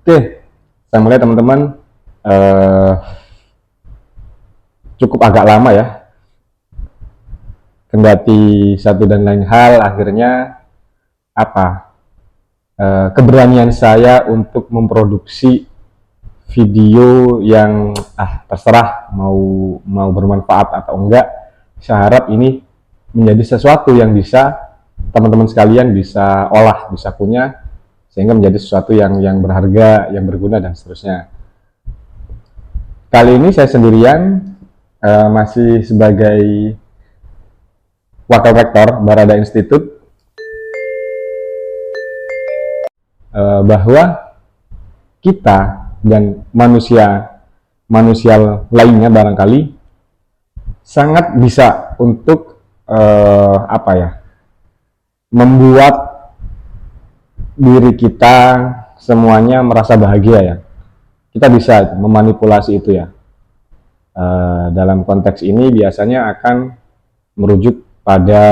Oke, saya mulai teman-teman. Eh, Cukup agak lama ya, kendati satu dan lain hal, akhirnya apa? Keberanian saya untuk memproduksi video yang terserah mau mau bermanfaat atau enggak. Saya harap ini menjadi sesuatu yang bisa teman-teman sekalian bisa olah, bisa punya, sehingga menjadi sesuatu yang berharga, yang berguna dan seterusnya. Kali ini saya sendirian, masih sebagai wakil rektor Barada Institute, bahwa kita dan manusia manusia lainnya barangkali sangat bisa untuk apa ya, membuat diri kita semuanya merasa bahagia ya. Kita bisa memanipulasi itu ya. Dalam konteks ini biasanya akan merujuk pada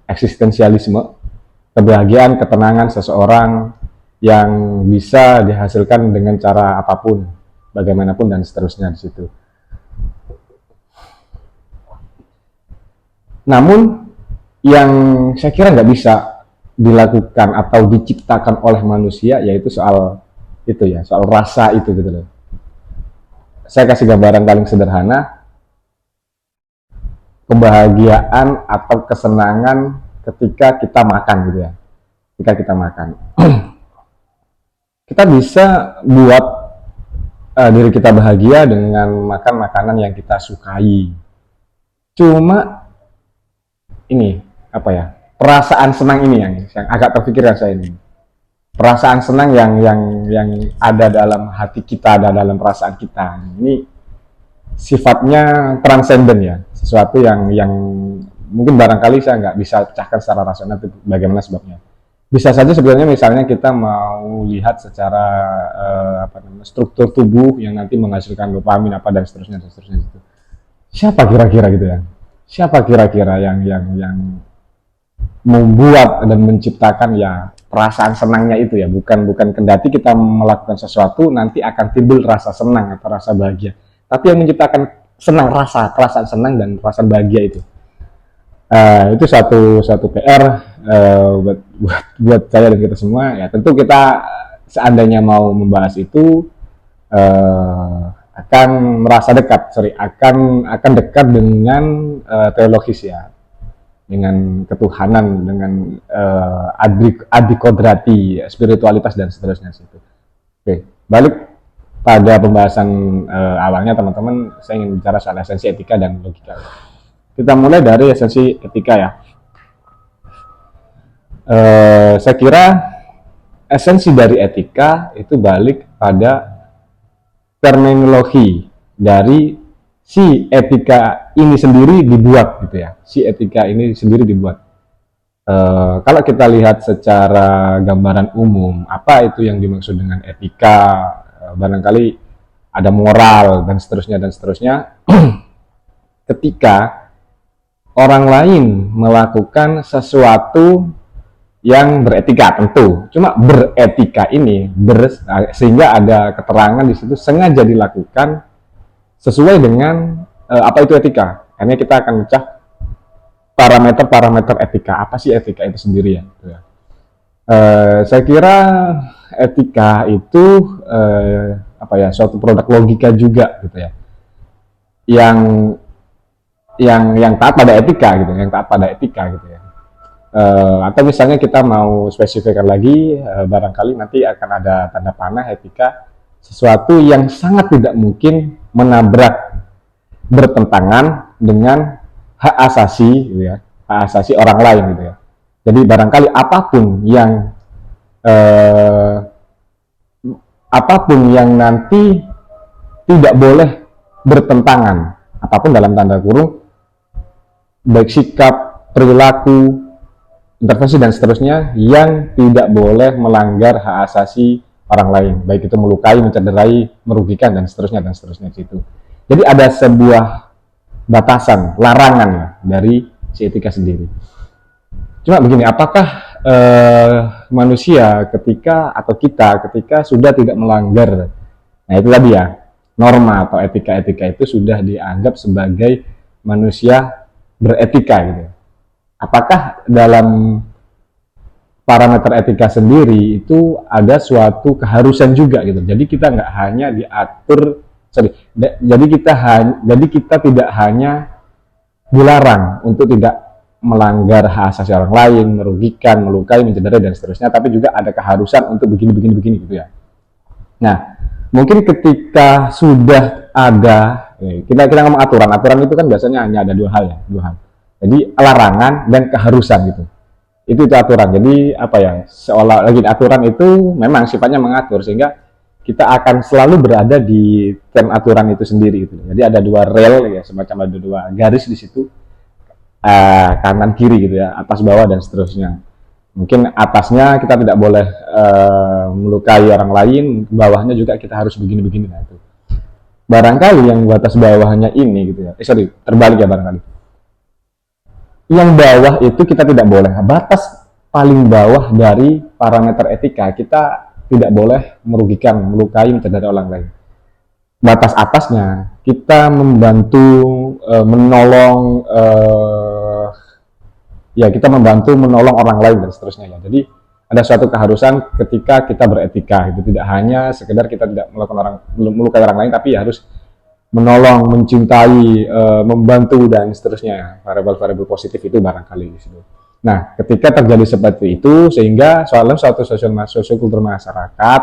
eksistensialisme, kebahagiaan, ketenangan seseorang yang bisa dihasilkan dengan cara apapun, bagaimanapun dan seterusnya di situ. Namun yang saya kira nggak bisa dilakukan atau diciptakan oleh manusia yaitu soal itu ya, soal rasa itu gitu loh. Saya kasih gambaran paling sederhana, kebahagiaan atau kesenangan ketika kita makan gitu ya. Ketika kita makan, kita bisa buat diri kita bahagia dengan makan makanan yang kita sukai. Cuma ini apa ya, perasaan senang ini yang agak terpikirkan saya ini. Perasaan senang yang ada dalam hati kita, ada dalam perasaan kita. Ini sifatnya transenden ya, sesuatu yang mungkin barangkali saya nggak bisa pecahkan secara rasional itu bagaimana sebabnya. Bisa saja sebenarnya misalnya kita mau lihat secara apa namanya, struktur tubuh yang nanti menghasilkan dopamin apa dan seterusnya gitu. Siapa kira-kira gitu ya? Siapa kira-kira yang membuat dan menciptakan ya perasaan senangnya itu ya, bukan kendati kita melakukan sesuatu nanti akan timbul rasa senang atau rasa bahagia, tapi yang menciptakan senang, perasaan senang dan perasaan bahagia itu. Itu satu PR buat saya dan kita semua ya. Tentu kita seandainya mau membahas itu akan merasa dekat, akan dekat dengan teologis ya, dengan ketuhanan, dengan adikodrati, spiritualitas dan seterusnya situ. Oke, balik pada pembahasan awalnya teman-teman, saya ingin bicara soal esensi etika dan logika. Kita mulai dari esensi etika ya. Saya kira esensi dari etika itu balik pada terminologi dari si etika ini sendiri dibuat gitu ya. Si etika ini sendiri dibuat. Kalau kita lihat secara gambaran umum, apa itu yang dimaksud dengan etika? Barangkali ada moral dan seterusnya dan seterusnya. Ketika orang lain melakukan sesuatu yang beretika, tentu cuma beretika ini sehingga ada keterangan di situ sengaja dilakukan sesuai dengan apa itu etika. Hanya kita akan mecah parameter etika. Apa sih etika itu sendiri ya? Gitu ya. Saya kira etika itu apa ya, suatu produk logika juga gitu ya, yang yang taat pada etika gitu, yang taat pada etika gitu ya. Atau misalnya kita mau spesifikkan lagi, barangkali nanti akan ada tanda panah etika, sesuatu yang sangat tidak mungkin menabrak, bertentangan dengan hak asasi gitu ya, hak asasi orang lain gitu ya. Jadi barangkali eh, apapun yang nanti tidak boleh bertentangan, apapun dalam tanda kurung, baik sikap, perilaku, intervensi dan seterusnya yang tidak boleh melanggar hak asasi orang lain, baik itu melukai, mencederai, merugikan dan seterusnya itu. Jadi ada sebuah batasan, larangan ya, dari si etika sendiri. Cuma begini, apakah manusia ketika atau kita ketika sudah tidak melanggar. Nah itu tadi ya, norma atau etika-etika itu sudah dianggap sebagai manusia beretika gitu. Apakah dalam parameter etika sendiri itu ada suatu keharusan juga gitu. Jadi kita nggak hanya diatur, jadi kita tidak hanya dilarang untuk tidak melanggar hak asasi orang lain, merugikan, melukai, mencederai dan seterusnya, tapi juga ada keharusan untuk begini gitu ya. Nah, mungkin ketika sudah ada, kita ngomong aturan, aturan itu kan biasanya hanya ada dua hal ya, dua hal. Jadi larangan dan keharusan gitu. Itu aturan. Jadi apa ya? Seolah lagi aturan itu memang sifatnya mengatur sehingga kita akan selalu berada di term aturan itu sendiri gitu. Jadi ada dua rel ya, semacam ada dua garis di situ, kanan kiri gitu ya, atas bawah dan seterusnya. Mungkin atasnya kita tidak boleh melukai orang lain, bawahnya juga kita harus begini-begini. Nah itu barangkali yang batas bawahnya ini gitu ya, terbalik ya barangkali. Yang bawah itu kita tidak boleh, batas paling bawah dari parameter etika kita tidak boleh merugikan, melukai, mencederai orang lain. Batas atasnya kita membantu, menolong, ya kita membantu menolong orang lain dan seterusnya ya. Jadi ada suatu keharusan ketika kita beretika itu, tidak hanya sekedar kita tidak melakukan melukai orang lain, tapi harus menolong, mencintai, membantu dan seterusnya. Variabel-variabel positif itu barangkali di situ. Nah, ketika terjadi seperti itu, sehingga suatu sosiokultur masyarakat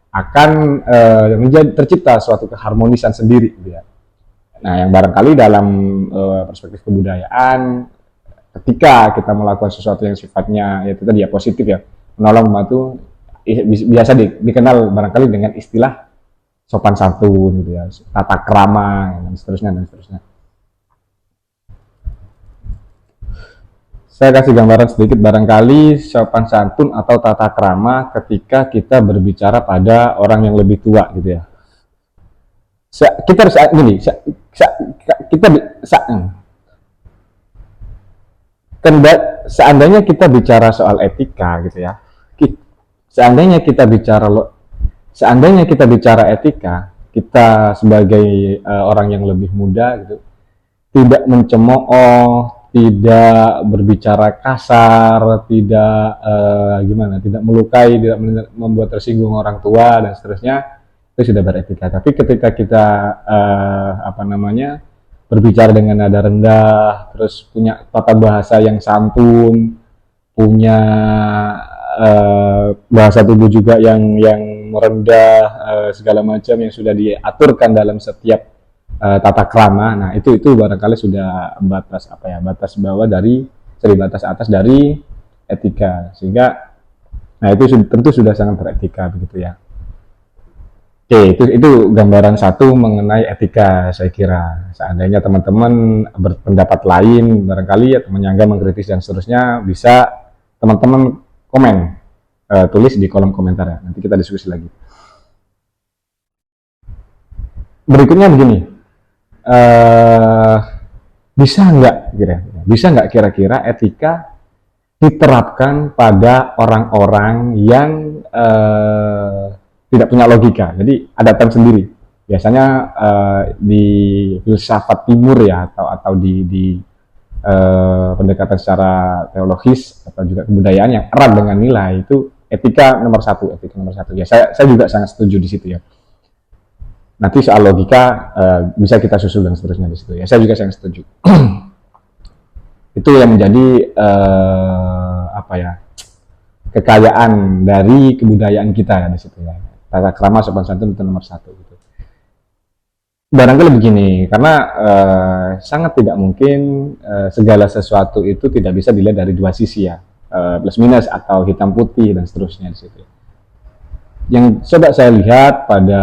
akan tercipta suatu keharmonisan sendiri, gitu ya. Nah, yang barangkali dalam perspektif kebudayaan, ketika kita melakukan sesuatu yang sifatnya itu tadi ya positif ya, menolong, membantu, biasa dikenal barangkali dengan istilah sopan santun gitu ya, tata krama dan seterusnya dan seterusnya. Saya kasih gambaran sedikit barangkali sopan santun atau tata krama ketika kita berbicara pada orang yang lebih tua gitu ya. Kita harus gini, seandainya kita bicara soal etika gitu ya, seandainya kita bicara etika, kita sebagai orang yang lebih muda gitu, tidak mencemooh, tidak berbicara kasar, tidak tidak melukai, tidak membuat tersinggung orang tua dan seterusnya, itu sudah beretika. Tapi ketika kita berbicara dengan nada rendah, terus punya tata bahasa yang santun, punya bahasa tubuh juga yang merendah, segala macam yang sudah diaturkan dalam setiap tata krama. Nah itu barangkali sudah batas bawah dari batas atas dari etika, sehingga nah itu tentu sudah sangat beretika begitu ya. Oke, itu gambaran satu mengenai etika. Saya kira seandainya teman-teman berpendapat lain barangkali atau menyangga, mengkritis dan seterusnya, bisa teman-teman komen, tulis di kolom komentar ya, nanti kita diskusi lagi. Berikutnya begini, bisa nggak kira-kira etika diterapkan pada orang-orang yang tidak punya logika? Jadi ada term sendiri, biasanya di filsafat timur ya, atau di pendekatan secara teologis atau juga kebudayaan yang erat dengan nilai, itu etika nomor satu ya. Saya juga sangat setuju di situ ya. Nanti soal logika bisa kita susul dan seterusnya di situ ya. Saya juga sangat setuju. Itu yang menjadi kekayaan dari kebudayaan kita ya di situ ya. Tata krama, sopan santun itu nomor satu gitu. Barangkali begini, karena sangat tidak mungkin segala sesuatu itu tidak bisa dilihat dari dua sisi ya, plus minus atau hitam putih dan seterusnya di situ. Yang coba saya lihat pada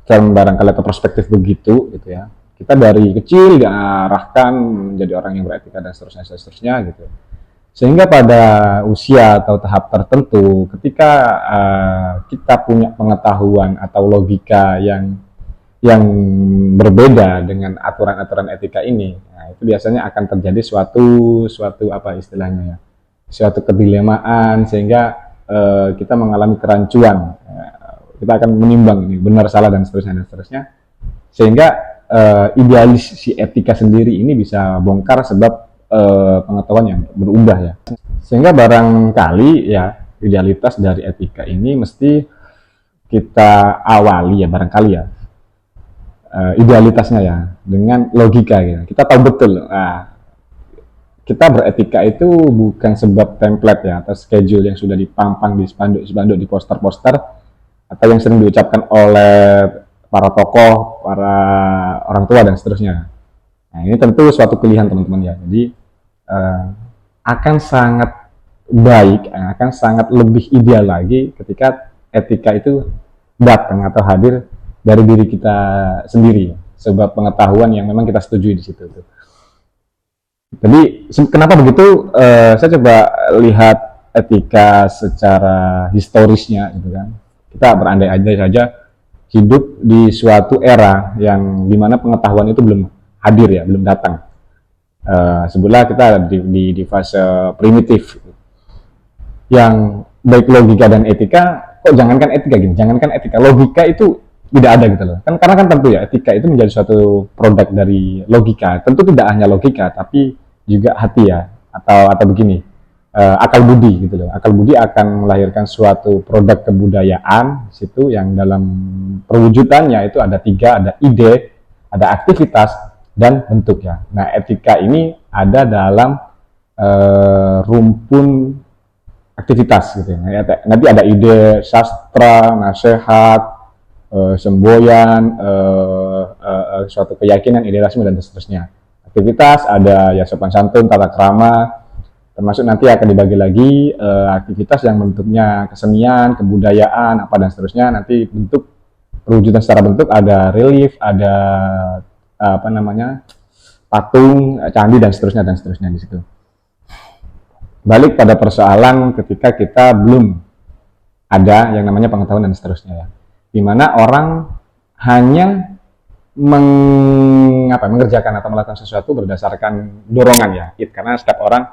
barangkali atau perspektif begitu gitu ya, kita dari kecil diarahkan menjadi orang yang beretika dan seterusnya gitu. Sehingga pada usia atau tahap tertentu, ketika kita punya pengetahuan atau logika yang berbeda dengan aturan-aturan etika ini, nah itu biasanya akan terjadi suatu apa istilahnya ya, suatu kedilemaan sehingga kita mengalami kerancuan. Kita akan menimbang ini benar salah dan seterusnya, sehingga idealis si etika sendiri ini bisa bongkar sebab pengetahuan yang berubah ya. Sehingga barangkali ya idealitas dari etika ini mesti kita awali ya barangkali ya idealitasnya ya dengan logika gitu. Kita tahu betul kita beretika itu bukan sebab template ya atau schedule yang sudah dipampang di spanduk di poster-poster atau yang sering diucapkan oleh para tokoh, para orang tua dan seterusnya. Nah, ini tentu suatu pilihan teman-teman ya. Jadi akan sangat baik, akan sangat lebih ideal lagi ketika etika itu datang atau hadir dari diri kita sendiri, sebab pengetahuan yang memang kita setujui di situ. Jadi kenapa begitu? Saya coba lihat etika secara historisnya, gitu kan. Kita berandai-andai saja hidup di suatu era yang dimana pengetahuan itu belum hadir ya, belum datang. Sebelah kita di fase primitif, yang baik logika dan etika. Kok jangankan etika gini, jangankan etika, logika itu tidak ada gitu loh. Kan karena kan tentu ya etika itu menjadi suatu produk dari logika. Tentu tidak hanya logika tapi juga hati ya atau begini. Akal budi gitu loh. Akal budi akan melahirkan suatu produk kebudayaan di situ yang dalam perwujudannya itu ada 3, ada ide, ada aktivitas dan bentuk ya. Nah, etika ini ada dalam rumpun aktivitas gitu ya. Nanti ada ide, sastra, nasihat, semboyan, suatu keyakinan, idealisme dan seterusnya. Aktivitas ada ya sopan santun, tata krama, termasuk nanti akan dibagi lagi aktivitas yang bentuknya kesenian, kebudayaan, apa dan seterusnya. Nanti bentuk perwujudan secara bentuk ada relief, ada patung, candi dan seterusnya di situ. Balik pada persoalan ketika kita belum ada yang namanya pengetahuan dan seterusnya ya. Di mana orang hanya mengerjakan atau melakukan sesuatu berdasarkan dorongan ya, karena setiap orang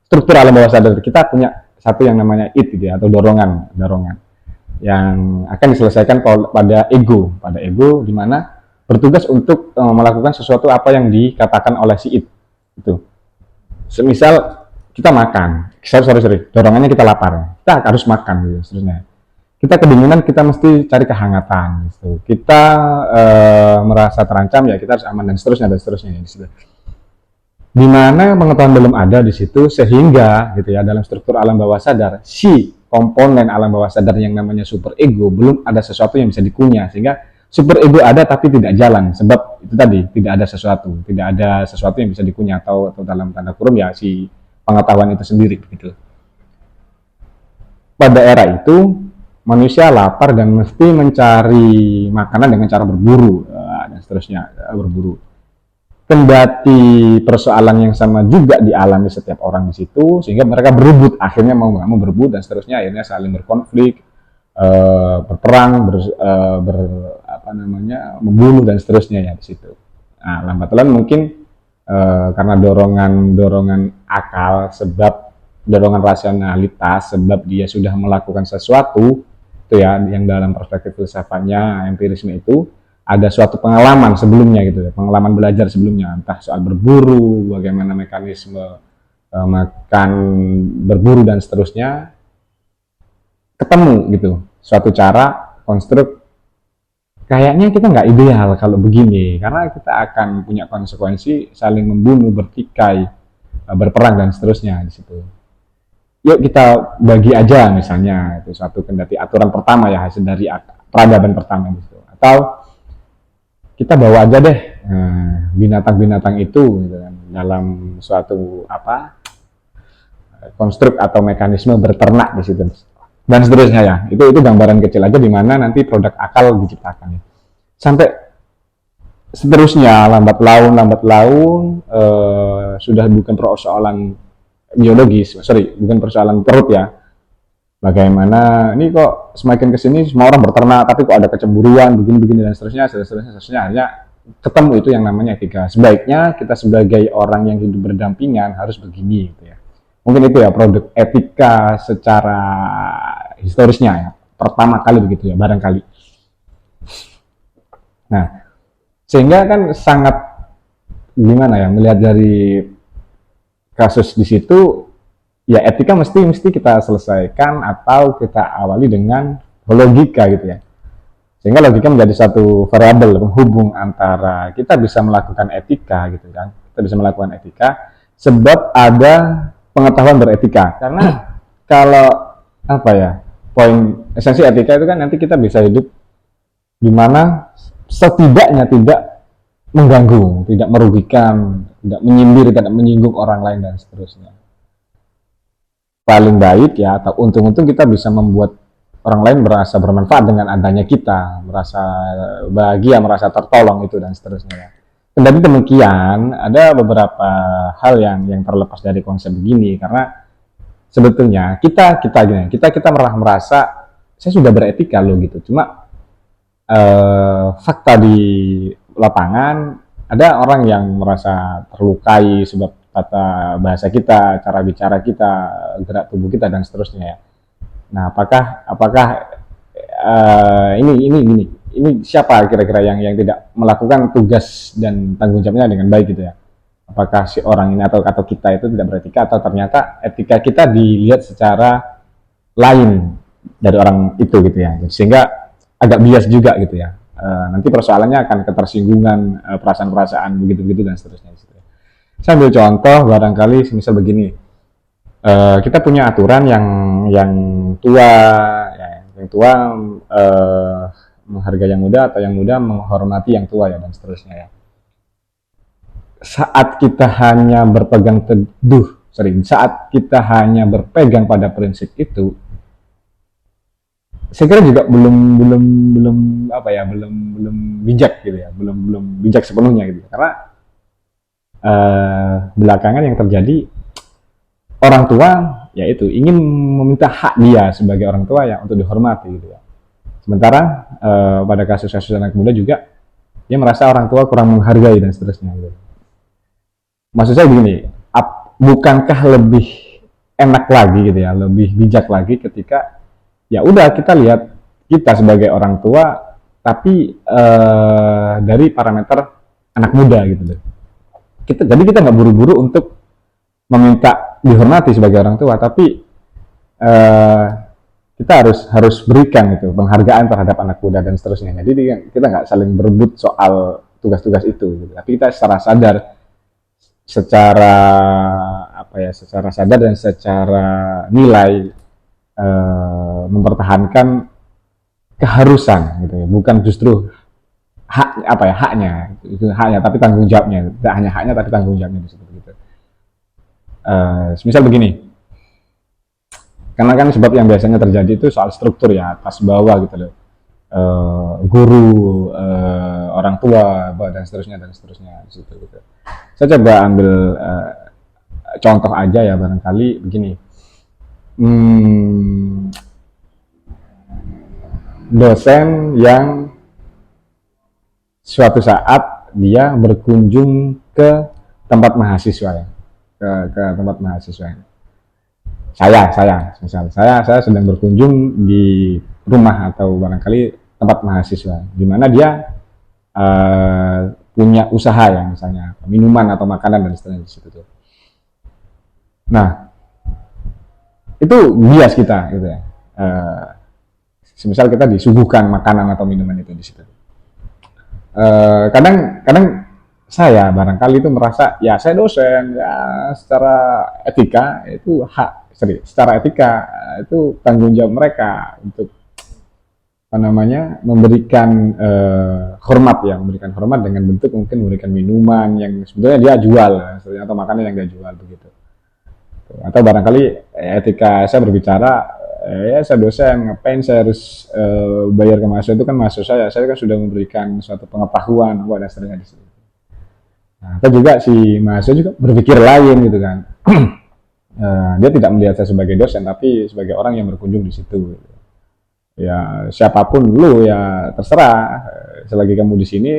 struktur alam bawah sadar kita punya satu yang namanya id gitu ya, atau dorongan yang akan diselesaikan pada ego di mana bertugas untuk melakukan sesuatu apa yang dikatakan oleh si id itu. Semisal kita makan, dorongannya kita lapar, kita harus makan gitu seterusnya. Kita kedinginan, kita mesti cari kehangatan gitu. Kita merasa terancam ya kita harus aman dan seterusnya di situ. Di mana pengetahuan belum ada di situ sehingga gitu ya dalam struktur alam bawah sadar si komponen alam bawah sadar yang namanya super ego belum ada sesuatu yang bisa dikunyah, sehingga super ego ada tapi tidak jalan sebab itu tadi tidak ada sesuatu yang bisa dikunyah atau dalam tanda kurung ya si pengetahuan itu sendiri begitu. Pada era itu manusia lapar dan mesti mencari makanan dengan cara berburu dan seterusnya, berburu. Kendati persoalan yang sama juga dialami setiap orang di situ, sehingga mereka berebut, akhirnya mau nggak mau berebut dan seterusnya, akhirnya saling berkonflik, berperang, membunuh dan seterusnya ya di situ. Nah, lambat laun mungkin karena dorongan akal, sebab dorongan rasionalitas, sebab dia sudah melakukan sesuatu itu ya, yang dalam perspektif filsafatnya empirisme itu ada suatu pengalaman sebelumnya gitu ya, pengalaman belajar sebelumnya, entah soal berburu, bagaimana mekanisme makan, berburu dan seterusnya, ketemu gitu suatu cara konstruk kayaknya kita nggak ideal kalau begini, karena kita akan punya konsekuensi saling membunuh, bertikai, berperang dan seterusnya di situ. Yuk kita bagi aja misalnya itu suatu kendati aturan pertama ya, hasil dari peradaban pertama gitu. Atau kita bawa aja deh binatang-binatang itu gitu kan, dalam suatu konstruk atau mekanisme berternak di situ dan seterusnya ya. Itu gambaran kecil aja di mana nanti produk akal diciptakan ya. Sampai seterusnya lambat laun sudah bukan persoalan biologis, bukan persoalan perut ya. Bagaimana ini kok semakin kesini semua orang berternak, tapi kok ada kecemburuan begini dan seterusnya. Akhirnya ketemu itu yang namanya etika. Sebaiknya kita sebagai orang yang hidup berdampingan harus begini gitu ya. Mungkin itu ya produk etika secara historisnya ya. Pertama kali begitu ya, barangkali. Nah, sehingga kan sangat gimana ya melihat dari kasus di situ, ya etika mesti mesti kita selesaikan atau kita awali dengan logika gitu ya. Sehingga logika menjadi satu variabel penghubung antara kita bisa melakukan etika gitu kan. Kita bisa melakukan etika sebab ada pengetahuan beretika. Karena kalau apa ya, poin esensi etika itu kan nanti kita bisa hidup di mana setidaknya tidak mengganggu, tidak merugikan, tidak menyindir, tidak menyinggung orang lain dan seterusnya. Paling baik ya atau untung-untung kita bisa membuat orang lain merasa bermanfaat dengan adanya kita, merasa bahagia, merasa tertolong itu dan seterusnya ya. Kendati demikian, ada beberapa hal yang terlepas dari konsep begini karena sebetulnya kita malah merasa saya sudah beretika loh gitu. Cuma fakta di lapangan ada orang yang merasa terlukai sebab tata bahasa kita, cara bicara kita, gerak tubuh kita dan seterusnya ya. Nah, apakah ini siapa kira-kira yang tidak melakukan tugas dan tanggung jawabnya dengan baik gitu ya? Apakah si orang ini atau kita itu tidak beretika atau ternyata etika kita dilihat secara lain dari orang itu gitu ya. Sehingga agak bias juga gitu ya. Nanti persoalannya akan ketersinggungan perasaan-perasaan begitu-begitu dan seterusnya. Saya ambil contoh barangkali misal begini. Kita punya aturan yang tua, ya, yang tua menghargai yang muda atau yang muda menghormati yang tua ya dan seterusnya ya. Saat kita hanya berpegang pada prinsip itu, saya kira juga belum apa ya, belum bijak gitu ya, belum bijak sepenuhnya gitu. Karena belakangan yang terjadi orang tua yaitu ingin meminta hak dia sebagai orang tua yang untuk dihormati gitu ya. Sementara pada kasus-kasus anak muda juga dia merasa orang tua kurang menghargai dan seterusnya gitu. Maksud saya begini, bukankah lebih enak lagi gitu ya, lebih bijak lagi ketika ya udah kita lihat kita sebagai orang tua tapi dari parameter anak muda gitu loh. Jadi kita nggak buru-buru untuk meminta dihormati sebagai orang tua, tapi kita harus berikan itu penghargaan terhadap anak muda dan seterusnya. Jadi kita nggak saling berebut soal tugas-tugas itu, gitu. Tapi kita secara sadar, secara sadar dan secara nilai mempertahankan keharusan, gitu ya. Bukan justru haknya, tapi tanggung jawabnya. Tidak hanya haknya, tapi tanggung jawabnya di situ. Gitu. Misal begini, karena kan sebab yang biasanya terjadi itu soal struktur ya, atas bawah gitu loh, guru, orang tua dan seterusnya di situ gitu. Saya coba ambil contoh aja ya barangkali begini, dosen yang suatu saat dia berkunjung ke tempat mahasiswa ya, ke tempat mahasiswa. Saya sedang berkunjung di rumah atau barangkali tempat mahasiswa, di mana dia punya usaha ya, misalnya minuman atau makanan dan seterusnya di situ. Nah, itu bias kita gitu ya. Semisal kita disuguhkan makanan atau minuman itu di situ. Kadang saya barangkali itu merasa ya saya dosen ya, secara etika itu secara etika itu tanggung jawab mereka untuk memberikan hormat ya, memberikan hormat dengan bentuk mungkin memberikan minuman yang sebetulnya dia jual atau makanan yang dia jual begitu. Atau barangkali etika saya berbicara ya saya dosen, ngapain saya harus bayar ke mahasiswa, itu kan mahasiswa saya kan sudah memberikan suatu pengetahuan dan seterusnya di situ. Nah, atau juga si mahasiswa juga berpikir lain gitu kan. Dia tidak melihat saya sebagai dosen tapi sebagai orang yang berkunjung di situ gitu. Ya siapapun lu ya terserah, selagi kamu di sini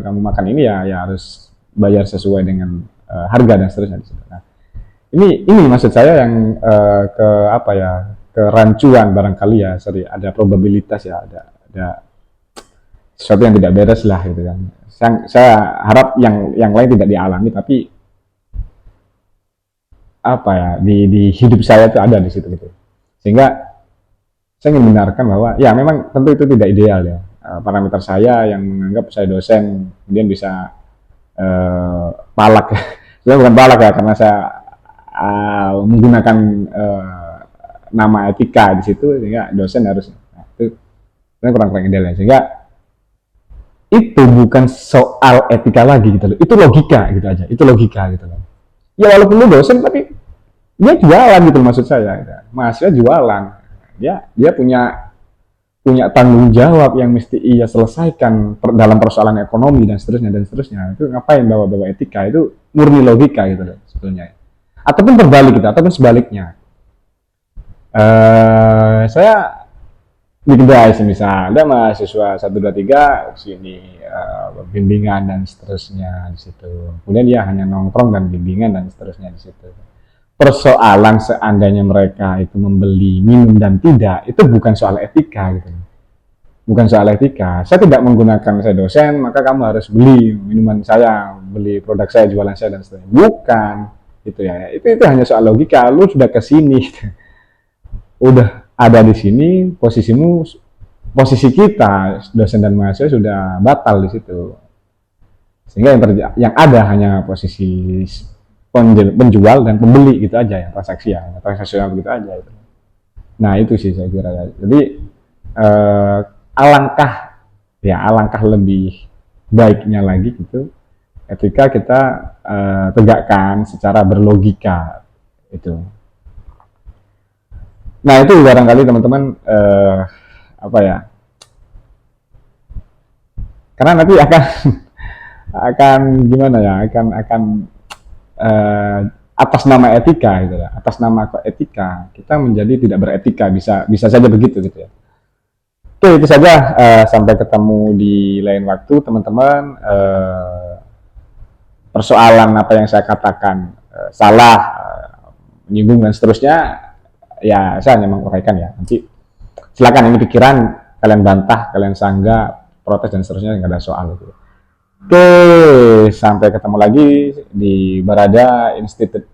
kamu makan ini ya harus bayar sesuai dengan harga dan seterusnya di situ. Nah, ini maksud saya yang ke apa ya, kerancuan barangkali ya, sorry, ada probabilitas ya, ada sesuatu yang tidak beres lah gitu kan. Saya harap yang lain tidak dialami, tapi apa ya, di hidup saya itu ada di situ gitu. Sehingga saya ingin benarkan bahwa ya memang tentu itu tidak ideal ya. Parameter saya yang menganggap saya dosen kemudian bisa palak. Saya bukan palak ya, karena saya menggunakan nama etika di situ, sehingga dosen harus, nah, itu kurang ideal ya. Sehingga itu bukan soal etika lagi gitu loh, itu logika gitu aja, itu logika gitu loh. Ya walaupun lu dosen tapi dia jualan gitu loh, maksud saya gitu. Mahasiswa jualan, dia punya punya tanggung jawab yang mesti ia selesaikan dalam persoalan ekonomi dan seterusnya. Itu ngapain bawa etika, itu murni logika gitu loh sebetulnya. Ataupun terbalik gitu, ataupun sebaliknya. Saya di kedai misal ada mahasiswa 1 2 3 sini bimbingan dan seterusnya di situ. Kemudian dia hanya nongkrong dan bimbingan dan seterusnya di situ. Persoalan seandainya mereka itu membeli minum dan tidak, itu bukan soal etika gitu. Bukan soal etika. Saya tidak menggunakan, saya dosen, maka kamu harus beli minuman saya, beli produk saya, jualan saya dan seterusnya. Bukan gitu ya. Itu hanya soal logika. Lu sudah ke sini. Udah ada di sini, posisi kita dosen dan mahasiswa sudah batal di situ, sehingga yang ada hanya posisi penjual dan pembeli gitu aja ya, transaksional gitu aja itu. Nah itu sih saya kira ya. Jadi eh, alangkah lebih baiknya lagi gitu ketika kita tegakkan secara berlogika itu. Nah itu barangkali teman-teman apa ya, karena nanti akan gimana ya, akan atas nama etika gitu ya, atas nama etika kita menjadi tidak beretika, bisa saja begitu gitu ya. Oke, itu saja, sampai ketemu di lain waktu teman-teman. Persoalan apa yang saya katakan salah, menyinggung dan seterusnya, ya saya hanya menguraikan ya. Nanti silakan, ini pikiran, kalian bantah, kalian sanggah, protes dan seterusnya, nggak ada soal itu. Oke, sampai ketemu lagi di Barada Institute